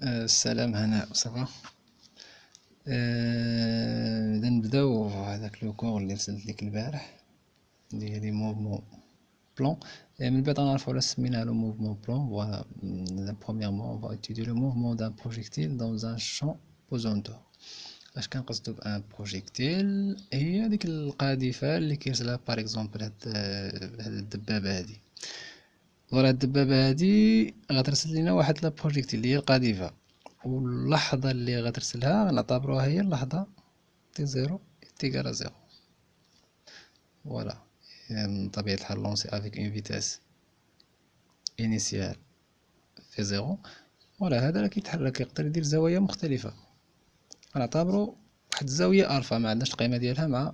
السلام هناء صافا. إذا نبداو هذاك لو كور اللي رسلت لك البارح ديال لي موفمون بلان. من بعد غنعرفو علاش سميناه له موفمون بلان. فوالا برومييرمون اون فا étudier le mouvement d'un projectile dans un champ posonto. اش كنقصدو بان بروجيكتيل؟ هي ديك القاذفه اللي كيرسلها باغ اكزومبل هاد الدبابه هادي. فوالا الدبابه هادي غترسل لينا واحد لا بروجيكتيل اللي هي القاذفه، واللحظة اللي غترسلها غنعتبروها هي اللحظة تي زيرو تيكال زيرو. فوالا من طبيعة الحال لونسي افيك اون فيتاس انيسيال في زيرو. فوالا هذا راه كيتحرك، يقدر يدير زوايا مختلفة. غنعتبرو واحد الزاوية الفا ما عندناش القيمة ديالها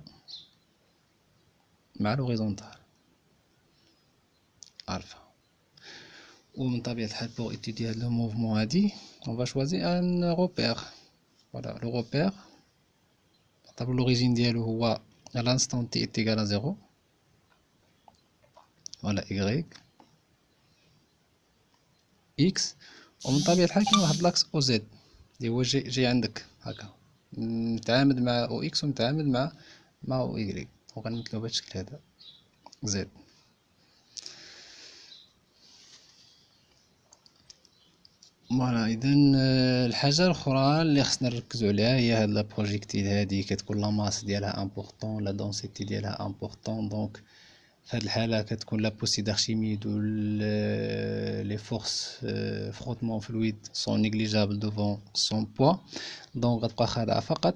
مع لوغيزونتال الفا. ومن طبيعة الحال بوغ ايتودي هاد لو موفمون هادي اون فا شوازي ان روبير. فوالا لو روبير نعتبرو لوريجين ديالو هو لانستون تي تيكال زيرو. فوالا إيكغيك إكس. ومن طبيعة الحال كاين واحد لاكس أو زد اللي هو جاي عندك هاكا متعامد مع أو إكس ومتعامد مع أو إيكغيك، وغنمثلو بهاد الشكل هذا زد. فوالا إذا الحاجة الأخرى اللي خصنا نركزو عليها هي هاد لا بروجيكتيل هادي كتكون لا ماس ديالها امبورطون، لا دونسيتي ديالها امبورطون. دونك في هاد الحالة كتكون لا بوسي d'Archimede و لي فورس فروتمون فلويد سون نيغليجابل دوفون سون بوا. دونك غتبقى خاضعة فقط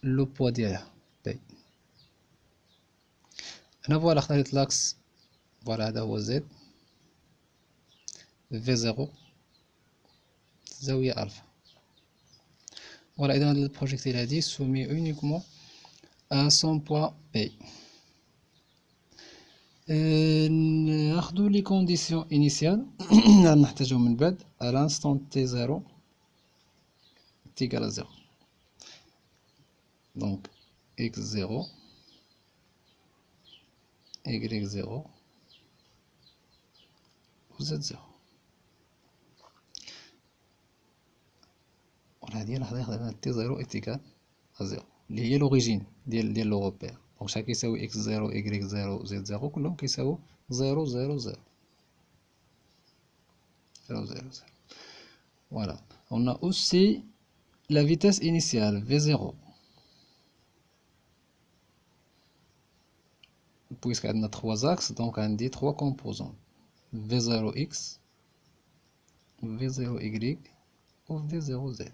لو بوا ديالها بي. هنا فوالا اختاريت لاكس، فوالا هذا هو زد في زيرو زاوية الفا. فوالا إذا هاد البروجيكتيل هادي سومي اونيكمون ا سون بوا بي. ناخدو لي كونديسيون انيسيال نحتاجهم من بعد à l'instant t0 est égal à 0. Donc x0 y0 و z0. ولا هادي اللحظة خدينا t0 est égal à 0 اللي هي لوريجين ديال لو روبير. دونك شحال كيساوي x0 y0 z0 كلهم كيساويو 0 0 0 0 0 0. Voilà. On a aussi la vitesse initiale v0. Puisque عندنا 3 axes, donc عندي 3 composants v0x, v0y و v0z.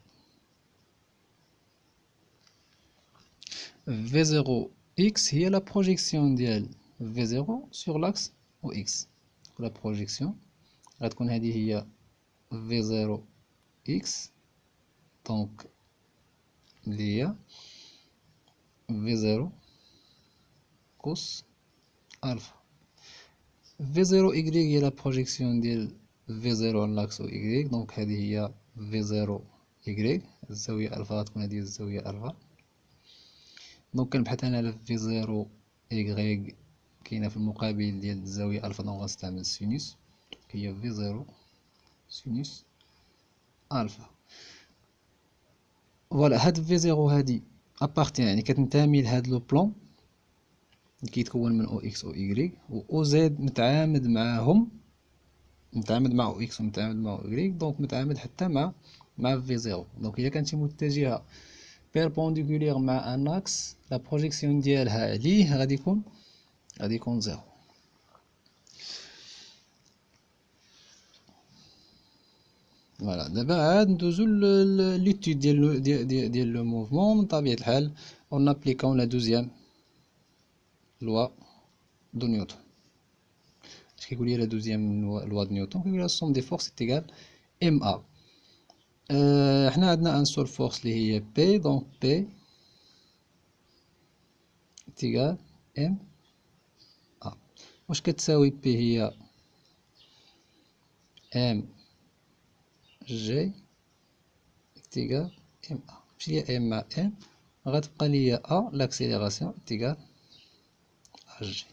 v0x هي la projection ديال v0 sur l'axe x. La projection غتكون هذه هي v0x donc اللي هي v0 cos alpha. v0y هي la projection ديال v0 على l'axe y donc هذه هي v0y الزاوية الفا غتكون هذه الزاوية الفا. دونك كنبحث انا على في زيرو إيكغيك كاينة في المقابل ديال الزاوية الفا، دونك غنستعمل السينوس هي في زيرو سينوس الفا. فوالا هاد في زيرو هادي ابارتيان يعني كتنتمي لهاد لو بلون اللي كيتكون من او اكس او إيكغيك و او زد متعامد معاهم، متعامد مع او اكس ومتعامد مع او إيكغيك، دونك متعامد حتى مع في زيرو. دونك الا كانتي متجهة بيربونديكولير مع ان اكس لا بروجيكسيون ديالها عليه غادي يكون زيرو. فوالا دابا عاد ندوزو ليتود ديال لو موفمون. من طبيعة الحال اون ابليكون لا دوزيام لوا دو نيوتن. اش كيقول لي لا دوزيام لوا دو نيوتن؟ كيقول لي السوم دي فورس ايكال ام ا. حنا عندنا ان سول فورس اللي هي بي، دونك بي ايكال ام ا. واش كتساوي بي؟ هي ام جي تيكال ام ا. ماشي هي ام ا ام، غتبقى ليا ا لاكسيليراسيون تيكال ا جي.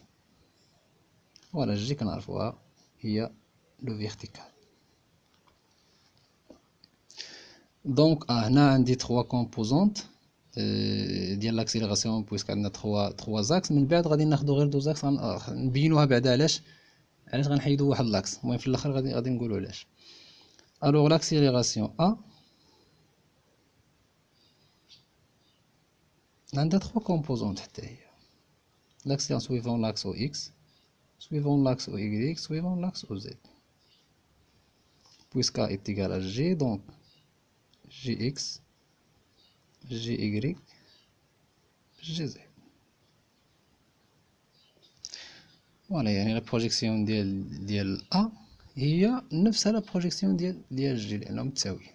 فوالا جي كنعرفوها هي لو فيرتيكال. دونك هنا عندي 3 كومبوزونت ديال لاكسيليراسيون بويسك عندنا 3 زاكس. من بعد غادي ناخذوا غير 2 زاكس نبينوها بعدا علاش غنحيدوا واحد لاكس. المهم في الاخر غادي نقولوا علاش. الوغ لاكسيليراسيون ا عندها 3 كومبوزونت حتى هي. l'action suivant l'axe X, suivant l'axe Y, suivant l'axe Z. Puisque A est égal à G, donc Gx, Gy, Gz. Voilà, يعني la projection ديال A هي نفسها la projection ديال G لأنهم متساويين.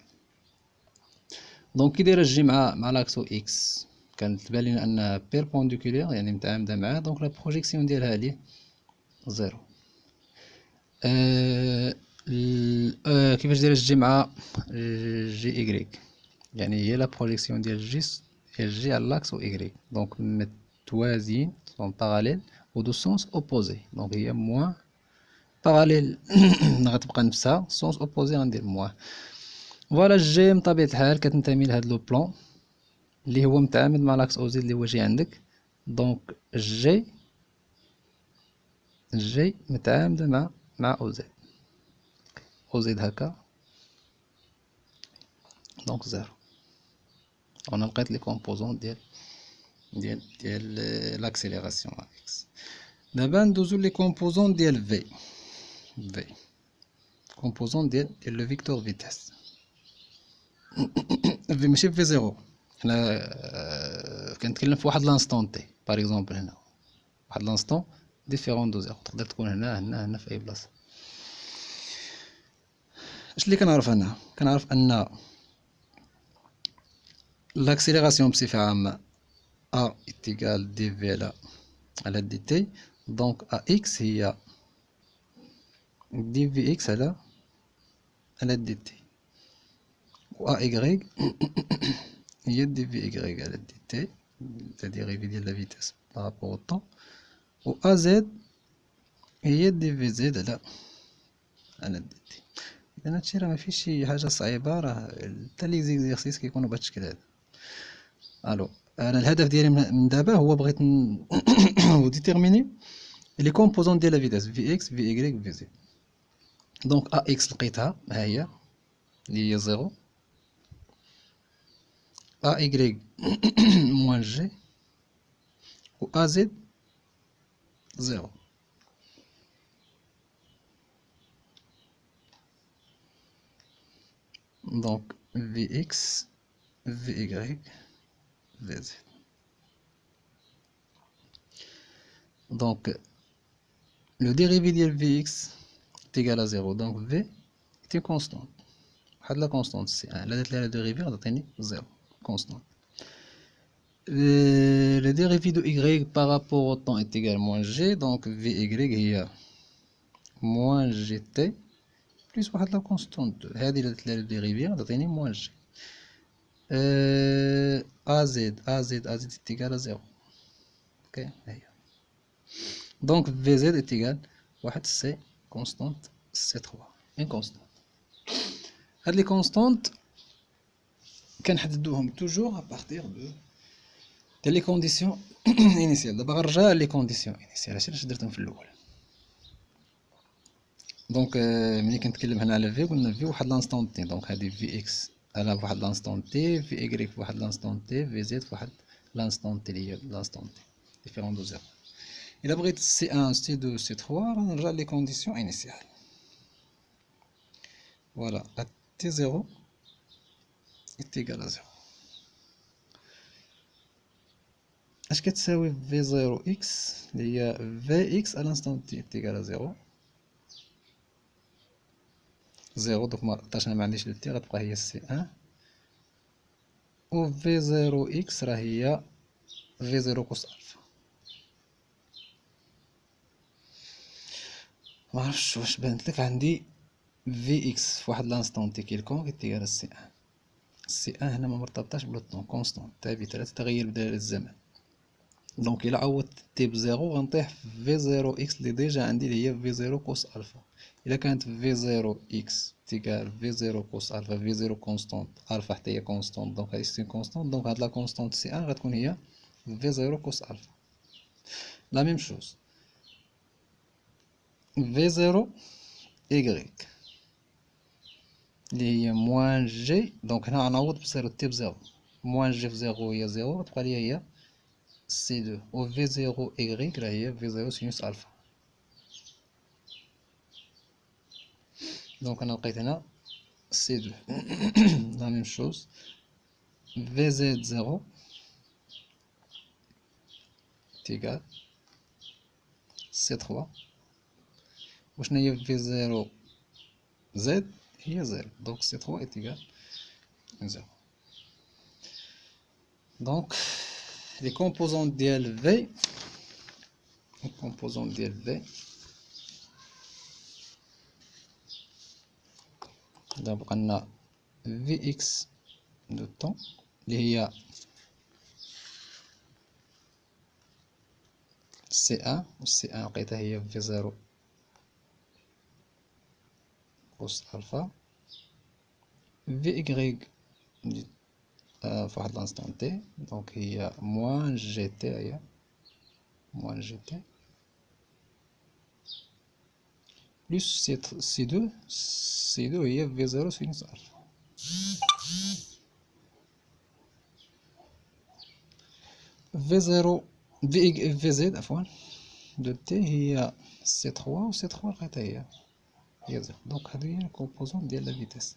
دونك كي دايره G مع لاكسو X كانت تبان لنا انها بيربونديكولير يعني متعامده معاه، دونك لا بروجيكسيون ديالها ليه زيرو. كيفاش دايره جي مع جي إيكغيك، يعني هي لا بروجيكسيون ديال جي على لاكس او إيكغيك، دونك متوازيين سون باراليل و دو سونس اوبوزي، دونك هي موان باراليل غتبقى نفسها، سونس اوبوزي غندير موان. فوالا جي من طبيعة الحال كتنتمي لهاد لو بلون اللي هو متعامد مع لاكس او زد اللي هو جي عندك، دونك جي متعامدة مع او زد، او زد هكا دونك زيرو. انا لقيت لي كومبوزون ديال لاكسيليراسيون اكس. دابا ندوزو لي كومبوزون ديال في كومبوزون ديال لو فيكتور فيتاس. في ماشي في زيرو، حنا كنتكلم في واحد لانستون تي باغ اكزومبل، هنا واحد لانستون ديفيرون دو زيرو، تقدر تكون هنا في اي بلاصه. اش اللي كنعرف انا؟ كنعرف ان لاكسيليراسيون بصفه عامه ا ايتيغال دي في على دي تي، دونك ا اكس هي دي في اكس على دي تي، و ا ايغريك هي دي في ايغريك على دي تي، لا ديريفي ديال لا فيتاس بارابور او طون، و ا زد هي دي في زد على دي تي. اذا هادشي راه مافيش شي حاجه صعيبه، راه حتى لي زيكزارسيس كيكونوا بهاد الشكل هذا. الو انا الهدف ديالي من دابا هو بغيت ديتيرميني لي كومبوزون ديال لا فيتاس في اكس في ايغريك في زد. دونك ا اكس لقيتها ها هي اللي هي زيرو، ا ايغريك موان جي، و ا زد زيرو. دونك في اكس في ايغريك في زد. دونك le dérivé ديال في اكس est égal à 0، donc v est une constante، واحد لا كونستانت سي ان، الا درت لها ديريفي غتعطيني 0 كونستانت. le dérivé de y par rapport au temps est égal à moins g، donc vy هي moins gt plus واحد لا كونستانت 2، هادي الا درت لها ديريفي غتعطيني moins g. az est égal à 0، اوكي ها هي. دونك vz est égal واحد سي كونستانت سي 3 ان كونستانت. هاد لي كونستانت كنحددوهم توجور ابارتيغ ديال لي كونديسيون انيسيال. دابا غنرجع لي كونديسيون انيسيال علاش درتهم في الاول. دونك ملي كنتكلم هنا على في قلنا في واحد لانستون تي، دونك هادي في اكس على واحد لانستون تي، في ايغريك في واحد لانستون تي، في زد في واحد لانستون تي اللي هي لانستون تي ديفيرون دو زيرو. الا بغيت سي 1 سي 2 سي 3 غنرجع لي كونديسيون انيسيال. فوالا تي 0 est égal à 0. اش كتساوي في 0 اكس اللي هي في اكس على لانستون تي est égal à 0 0. دوك ما عطاش انا ما عنديش لو تي، غتبقى هي سي 1، و في 0 اكس راه هي في 0 كوس الفا. ما عرفتش واش بانت لك، عندي في اكس في واحد لانستون تي كيلكون كيتيغال سي 1. سي 1 هنا ما مرتبطاش بلو طون كونستون ثابته لا تتغير بدلالة الزمن، دونك إلا عوضت تي بزيرو غنطيح في زيرو إكس اللي ديجا عندي اللي هي في زيرو كوس ألفا. إلا كانت في زيرو إكس تيكال في زيرو كوس ألفا، في زيرو كونستونت ألفا حتى هي كونستونت، دونك هادي سي كونستونت، دونك هاد لا كونستونت سي أن غتكون هي في زيرو كوس ألفا. لا ميم شوز في زيرو إيكغيك اللي هي موان جي، دونك هنا غنعوض بزيرو تي بزيرو، موان جي في زيرو هي زيرو، غتبقى ليا هي سي دو، و في زيرو إيكغيك راه هي في زيرو سينوس ألفا. دونك أنا لقيت هنا سي دو. لا ميم شوز في زد زيرو تيكال سي تخوا، وشنا هي في زيرو زد هي زيرو، دونك سي تخوا تيكال زيرو. دونك لي كومبوزون ديال في، الكومبوزون ديال في دابا بقى لنا في اكس دو طون اللي هي سي ان، و سي ان لقيتها هي في زيرو كوس الفا، في إكغيك في واحد لانستون تي، دونك هي موان جي تي، هي موان جي تي بلوس سي دو، سي دو هي في زيرو سينوس ألفا. في زيرو في زد عفوا دو تي هي سي تخوا، و سي تخوا لقيتها هي زيرو، دونك هادو هي الكومبوزون ديال لا فيتاس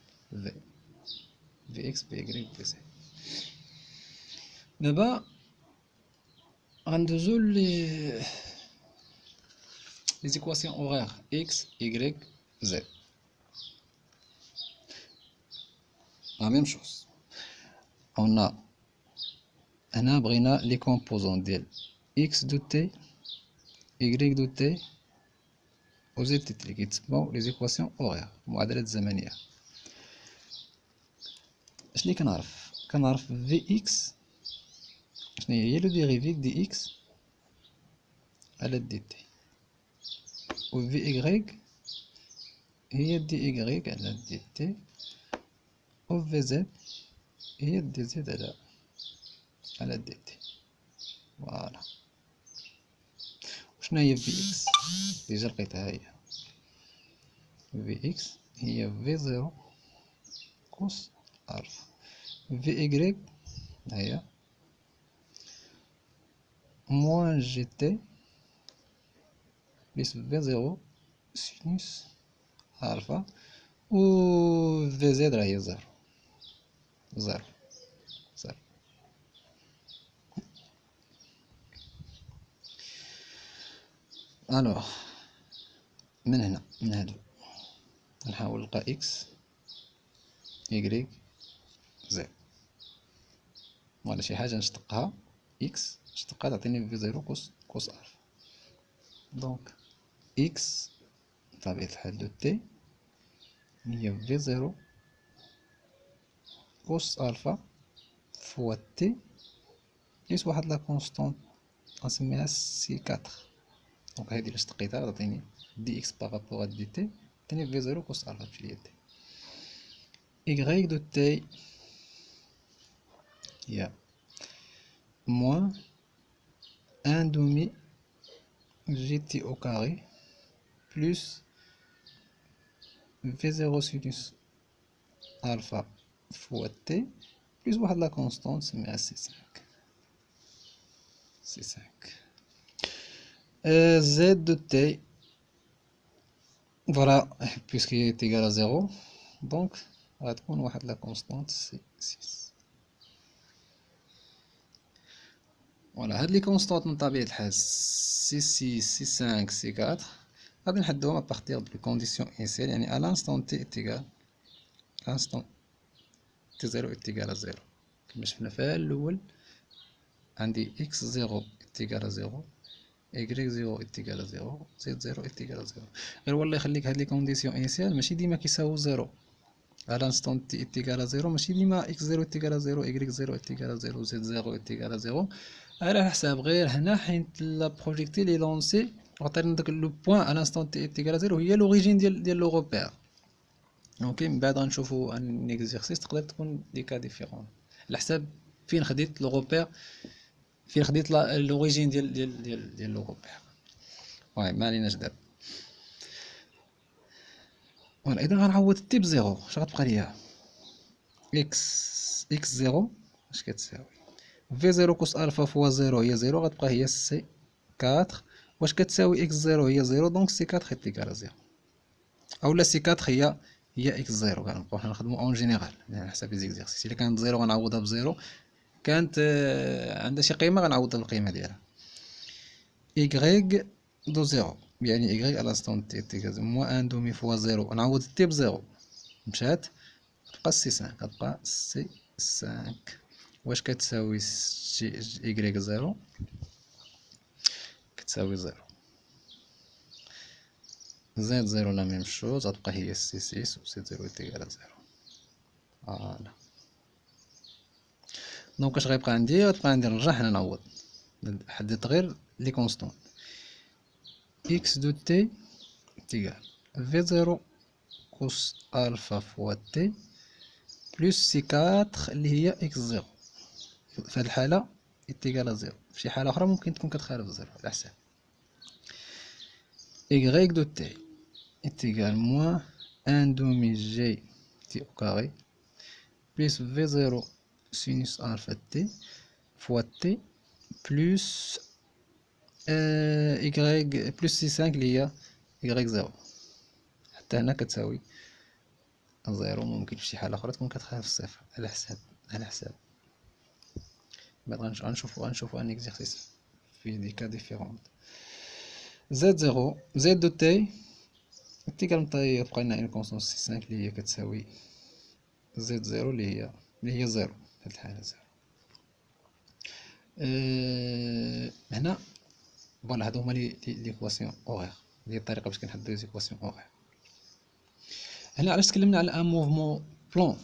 في اكس في إكغيك في زد. دابا غندوزو لي زيكواسيون أوغيغ اكس إكغيك زد. لا ميم شوز قلنا هنا بغينا لي كومبوزون ديال اكس دو تي إكغيك دو تي و زد تي اللي كيتسموا لي زيكواسيون أوغيغ، معادلات زمنية. اشني كنعرف في اكس شنو هي لو ديريفيف دي اكس على دي تي، و في إكغيك هي دي إكغيك على دي تي، و في زد هي دي زد على دي تي. فوالا. وشنا هي في اكس؟ ديجا لقيتها هي في اكس هي في زيرو كوس ألفا، في إكغيك هي موان جي تي بلس في زيرو سينوس ألفا، و في زد راه هي زيرو زيرو زيرو. الوغ من هنا من هادو نحاول نلقى اكس إكغيك زد، ولا شي حاجة نشتقها اكس نشتقها تعطيني في زيرو كوس ألفا. دونك اكس بطبيعة الحال دو تي هي في زيرو كوس ألفا فوا تي بليس واحد لا كونستونت غنسميها سي كاتر، دونك هادي اللي اشتقيتها تعطيني دي اكس بارابور دي تي، تعطيني في زيرو كوس ألفا في تي. إكغيك دو تي هي موان ان دومي جي تي أو كاري بلوس في زيرو سينوس ألفا فوا تي بلوس واحد لا كونستونت نسميها سي سانك. سي سانك زد دو تي فوالا بويسك هي تيكال زيرو، دونك غتكون واحد لا كونستونت سي سيس. فوالا هاد لي كونستونت من طبيعة الحال سي سي سانك سي كاتر غادي نحدوهم ابارتيغ دو كونديسيون انيسيال، يعني ا لانستون تي تيكال لانستون تي زيرو تيكال زيرو كما شفنا في الأول عندي اكس زيرو تيكال زيرو، إكغيك زيرو إتيكال زيرو، زد زيرو إتيكال زيرو. غير والله يخليك هاد لي كونديسيون إنيسيال ماشي ديما كيساويو زيرو، على انستون تي إتيكال زيرو ماشي ديما إكس زيرو إتيكال زيرو، إكغيك زيرو إتيكال زيرو، زد زيرو إتيكال زيرو. على حساب غير هنا حيت لا بروجيكتيل لي لونسي عطينا داك لو بوين على انستون تي ايكال زيرو هي لوريجين ديال لو روبير. اوكي من بعد غنشوفو ان اكزرسيس تقدر تكون دي كا ديفيرون على حساب فين خديت لو روبير، فين خديت لوريجين ديال لو روبير. واي ما عليناش دابا. فوالا اذا غنعوض تي بزيرو اش غتبقى ليا؟ اكس زيرو اش كتساوي في زيرو كوس الفا فوا زيرو هي زيرو، غتبقى هي سي 4. واش كتساوي اكس زيرو هي زيرو، دونك سي 4 ايكال زيرو، اولا سي 4 هي اكس زيرو. كنبقاو حنا نخدمو اون جينيرال على حساب لي زيكزيرسيس. الا كانت زيرو غنعوضها بزيرو، كانت عندها شي قيمه غنعوضها بالقيمه ديالها. إيكغيك دو زيرو يعني إيكغيك على ستون تي تيكال موان ان دومي فوا زيرو، نعوض تي بزيرو مشات تبقى سي 5، كتبقى سي 5. واش كتساوي إيكغيك زيرو؟ كتساوي زيرو. زد زيرو لا ميم شوز، غتبقى هي سي 6 و سي زيرو تيكال زيرو. فوالا دونك اش غيبقى عندي؟ غتبقى عندي نرجع هنا نعوض، حددت غير لي كونستون. إكس دو تي تيكال في زيرو كوس الفا فوا تي بلس سي 4 اللي هي اكس زيرو. في هاد الحالة إيكال زيرو، في شي حالة أخرى ممكن تكون كتخالف زيرو على حساب. إيكغيك دو تي إيكال موان ان دومي جي تي أو كاري بلس في زيرو سينوس ألفا تي فوا تي بلس إيكغيك بلس سي 5 اللي هي إيكغيك زيرو. حتى هنا كتساوي زيرو، ممكن في شي حالة أخرى تكون كتخالف الصفر على حساب. بعد غنشوفو ان اكزرسيس في دي كا ديفيرون. زد زيرو زد دو تي تيكال يبقى لنا ان كونستونس سي 5 اللي هي كتساوي زد زيرو اللي هي زيرو. في هاد الحالة زيرو. هنا فوالا هادو هما ليكواسيون اوغير، هي الطريقة باش كنحددو لي زيكواسيون اوغير. هنا علاش تكلمنا على ان موفمون بلون؟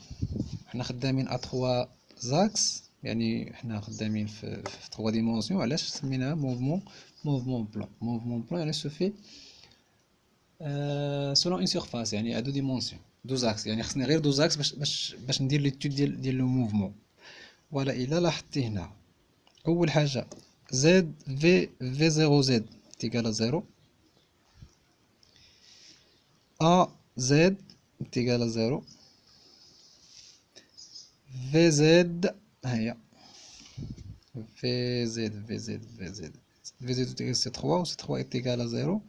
حنا خدامين ا 3 زاكس، يعني حنا خدامين في 3 ديمونسيون. علاش سميناها موفمون بلون؟ موفمون بلون يعني سو في سولون اون سيرفاس، يعني ا دو ديمونسيون دو زاكس، يعني خصني غير دو زاكس باش ندير ليتود ديال لو موفمون. فوالا الا لاحظتي هنا اول حاجه زد في زيرو زد تيكال زيرو، ا زد تيكال زيرو، في زد هي في زد تيكال سي 3 و سي 3 تيكال زيرو،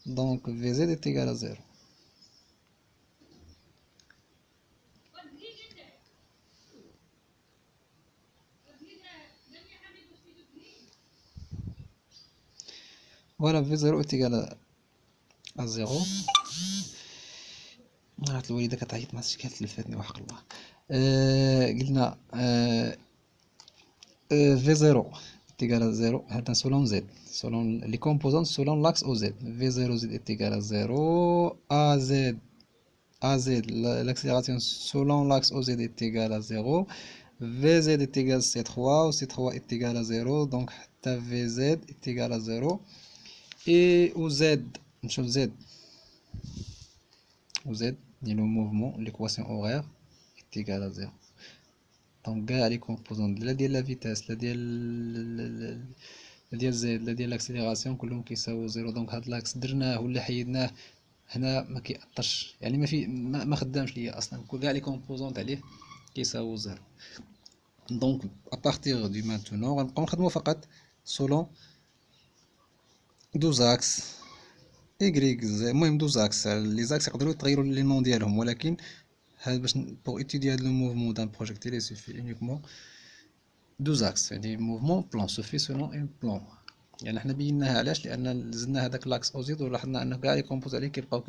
دونك في زد تيكال زيرو. فوالا في زيرو تيكال زيرو. عرفت الوالدة كتعيط مع الشكل تلفاتني وحق الله. قلنا في زيرو تيكال زيرو، هذا سولون زد، سولون لي كومبوزون سولون لاكس او زد. في زيرو زد تيكال زيرو، ا زد l'accélération selon l'axe OZ est égal à 0, VZ est égal à C3 ou C3 est égal à 0, donc VZ est égal à 0. Et au Z, نشوف Z le mouvement, l'équation horaire est égale à 0. Donc كاع les composantes لا ديال la vitesse لا ديال Z لا ديال l'accélération كلهم كيساويو 0. دونك هاد لاكس درناه ولا حيدناه هنا ما كيأثرش، يعني ما خدامش ليا اصلا، كاع لي كومبوزونط عليه كيساويو 0. دونك ابارتيغ دو مانتونون غنبقاو نخدمو فقط سولون دو زاكس إيكغيك زي، المهم دو زاكس. لي زاكس يقدروا يتغيروا لي نون ديالهم، ولكن هاد باش بوغ إيتودي هاد لو موفمون دان بروجيكتيل سوفي اونيكمون دو زاكس، يعني موفمون بلون سوفي سولون اون بلون. يعني حنا بيناها علاش؟ لان زدنا هذاك لاكس او زيد ولاحظنا ان كاع لي كومبوز عليه كيبقاو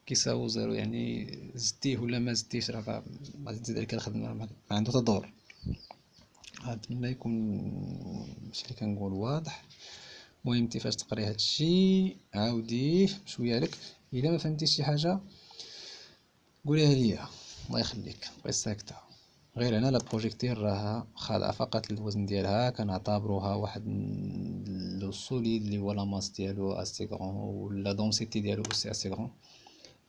كيساوو زيرو، يعني زدتيه ولا ما زدتيش راه غادي تزيد عليك الخدمه، ما عنده تدور. نتمنى يكون هادشي اللي كنقول واضح. المهم انت فاش تقري هادشي عاوديه بشويه لك، الا ما فهمتيش شي حاجه قوليها ليا الله يخليك، بقي ساكته. غير هنا لا بروجيكتير راها خاضعة فقط للوزن ديالها، كنعتبروها واحد لو سوليد اللي هو لا ماس ديالو اسي غرون و لا دونسيتي ديالو اوسي اسي غرون.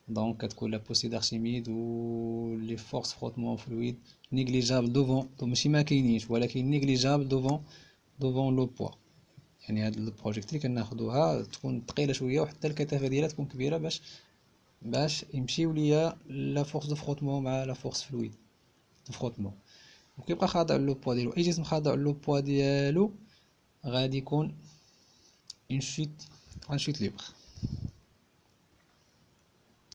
دونك كتكون لا بوسي دارشيميد و لي فورس فروتمون فلويد نيغليجابل دوفون، ماشي ما كاينينش ولكن نيغليجابل دوفون لو بوا. يعني هاد البروجيكتيل كناخدوها تكون ثقيله شويه وحتى الكثافه ديالها تكون كبيره باش يمشيو ليا لا فورس دو فروتمون مع لا فورس فلويد دو فروتمون، وكيبقى خاضع لو بوا ديالو. اي جسم خاضع لو بوا ديالو غادي يكون اون شوت ليبر.